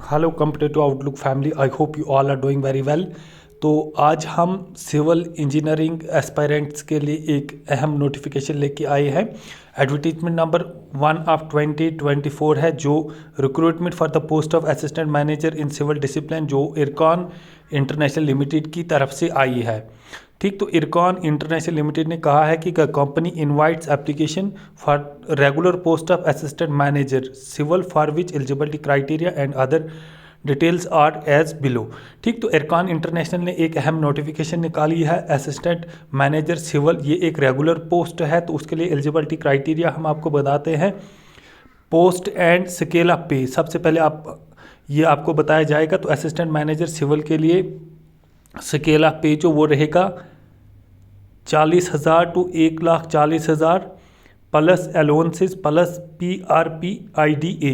Hello competitive outlook family, I hope you all are doing very well. तो आज हम civil engineering aspirants के लिए एक अहम नोटिफिकेशन लेके आए हैं। एडवर्टीजमेंट नंबर 1 ऑफ 2024 है, जो recruitment for the post of assistant manager in civil discipline, जो इरकॉन इंटरनेशनल लिमिटेड की तरफ से आई है। ठीक, तो इरकॉन इंटरनेशनल लिमिटेड ने कहा है कि company invites application for regular post of assistant manager civil for which eligibility criteria and other details are as below. ठीक, तो इरकॉन इंटरनेशनल ने एक अहम नोटिफिकेशन निकाली है असिस्टेंट मैनेजर सिविल। ये एक रेगुलर पोस्ट है, तो उसके लिए एलिजिबिलिटी क्राइटेरिया हम आपको बताते हैं। पोस्ट एंड स्केल ऑफ पे, सबसे पहले ये आपको बताया जाएगा। तो असिस्टेंट मैनेजर सिविल के लिए स्केल ऑफ पे जो वो रहेगा 40,000 to 1,40,000 plus allowances plus PRPIDA।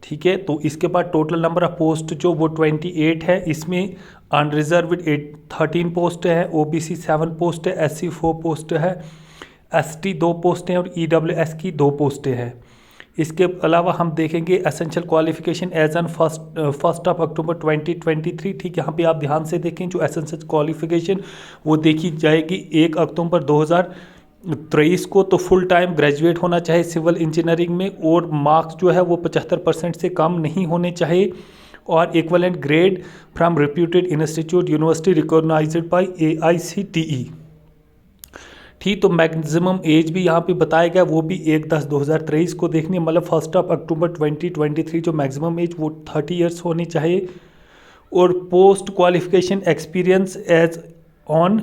ठीक है, तो इसके बाद टोटल नंबर ऑफ पोस्ट जो वो 28 है। इसमें अनरिजर्व्ड 13 पोस्ट है, OBC 7 पोस्ट है, SC 4 पोस्ट है, ST 2 पोस्ट हैं और EWS की 2 पोस्टें हैं। इसके अलावा हम देखेंगे essential qualification as on first of October 2023। ठीक, यहाँ पे आप ध्यान से देखें, जो एसेंशियल क्वालिफिकेशन वो देखी जाएगी 1 अक्टूबर 2023 को। तो फुल टाइम ग्रेजुएट होना चाहिए सिविल इंजीनियरिंग में, और मार्क्स जो है वो 75% से कम नहीं होने चाहिए, और equivalent grade from reputed institute university recognised by AICTE। ठीक, तो मैक्सिमम एज भी यहाँ पे बताया गया, वो भी 1/10/2023 को देखनी है, मतलब 1 अक्टूबर 2023 जो मैक्सिमम एज वो 30 ईयर्स होनी चाहिए। और post qualification experience as on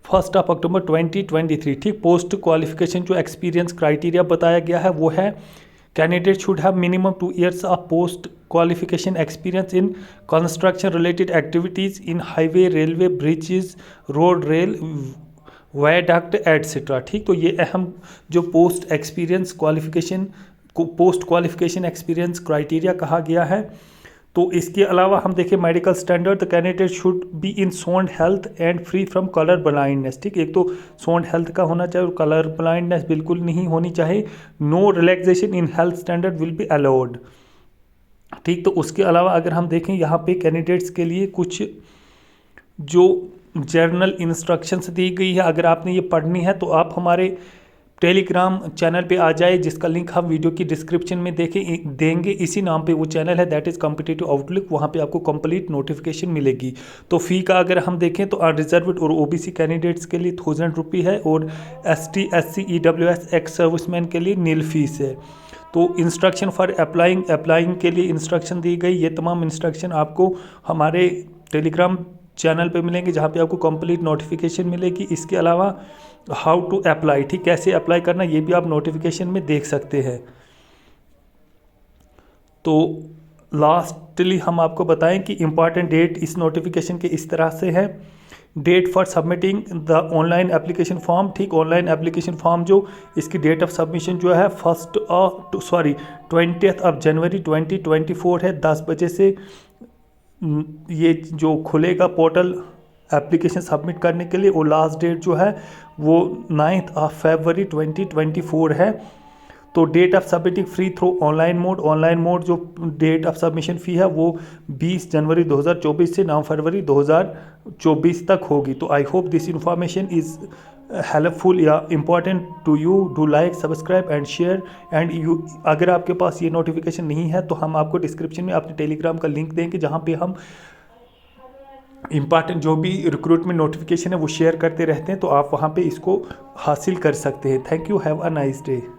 1 October 2023। ठीक, पोस्ट क्वालिफिकेशन जो एक्सपीरियंस क्राइटेरिया बताया गया है वो है candidate should have minimum 2 years of post qualification experience in construction related activities in highway, railway, bridges, road, rail, viaduct etcetera. ठीक, तो ये अहम जो पोस्ट क्वालिफिकेशन एक्सपीरियंस क्राइटेरिया कहा गया है। तो इसके अलावा हम देखें medical standard, the candidate should be in sound health and free from colour blindness. ठीक, एक तो साउंड हेल्थ का होना चाहिए और कलर ब्लाइंडनेस बिल्कुल नहीं होनी चाहिए। No relaxation in health standard will be allowed. ठीक, तो उसके अलावा अगर हम देखें यहाँ पे कैंडिडेट्स के लिए कुछ जो जर्नल इंस्ट्रक्शंस दी गई है, अगर आपने ये पढ़नी है तो आप हमारे टेलीग्राम चैनल पे आ जाए, जिसका लिंक हम वीडियो की डिस्क्रिप्शन में देंगे। इसी नाम पे वो चैनल है, दैट इज़ कॉम्पिटिटिव आउटलुक। वहाँ पे आपको कंप्लीट नोटिफिकेशन मिलेगी। तो फ़ी का अगर हम देखें तो अनरिजर्व्ड और OBC कैंडिडेट्स के लिए 1000 रुपये है, और ST SC EWS ex serviceman के लिए नील फीस है। तो इंस्ट्रक्शन फॉर अप्लाइंग के लिए इंस्ट्रक्शन दी गई। ये तमाम इंस्ट्रक्शन आपको हमारे टेलीग्राम चैनल पे मिलेंगे, जहाँ पे आपको कंप्लीट नोटिफिकेशन मिलेगी। इसके अलावा हाउ टू अप्लाई, ठीक, कैसे अप्लाई करना ये भी आप नोटिफिकेशन में देख सकते हैं। तो लास्टली हम आपको बताएं कि इम्पॉर्टेंट डेट इस नोटिफिकेशन के इस तरह से है। Date for submitting the online application form. ठीक, ऑनलाइन एप्लीकेशन फॉर्म जो इसकी डेट ऑफ सबमिशन जो है 20 जनवरी 2024 है, 10 बजे से ये जो खुलेगा पोर्टल एप्लीकेशन सबमिट करने के लिए। और लास्ट डेट जो है वो 9 फरवरी 2024 है। तो date of submitting free through online mode जो डेट ऑफ सबमिशन फ़ी है वो 20 जनवरी 2024 से 9 फरवरी 2024 तक होगी। तो I hope this information is helpful या important to you. Do like, subscribe and share. And you, अगर आपके पास ये नोटिफिकेशन नहीं है तो हम आपको डिस्क्रिप्शन में अपने टेलीग्राम का लिंक देंगे, जहाँ पे हम इम्पॉर्टेंट जो भी रिक्रूटमेंट नोटिफिकेशन है वो शेयर करते रहते हैं। तो आप वहाँ पे इसको हासिल कर सकते हैं। Thank you, have a nice day.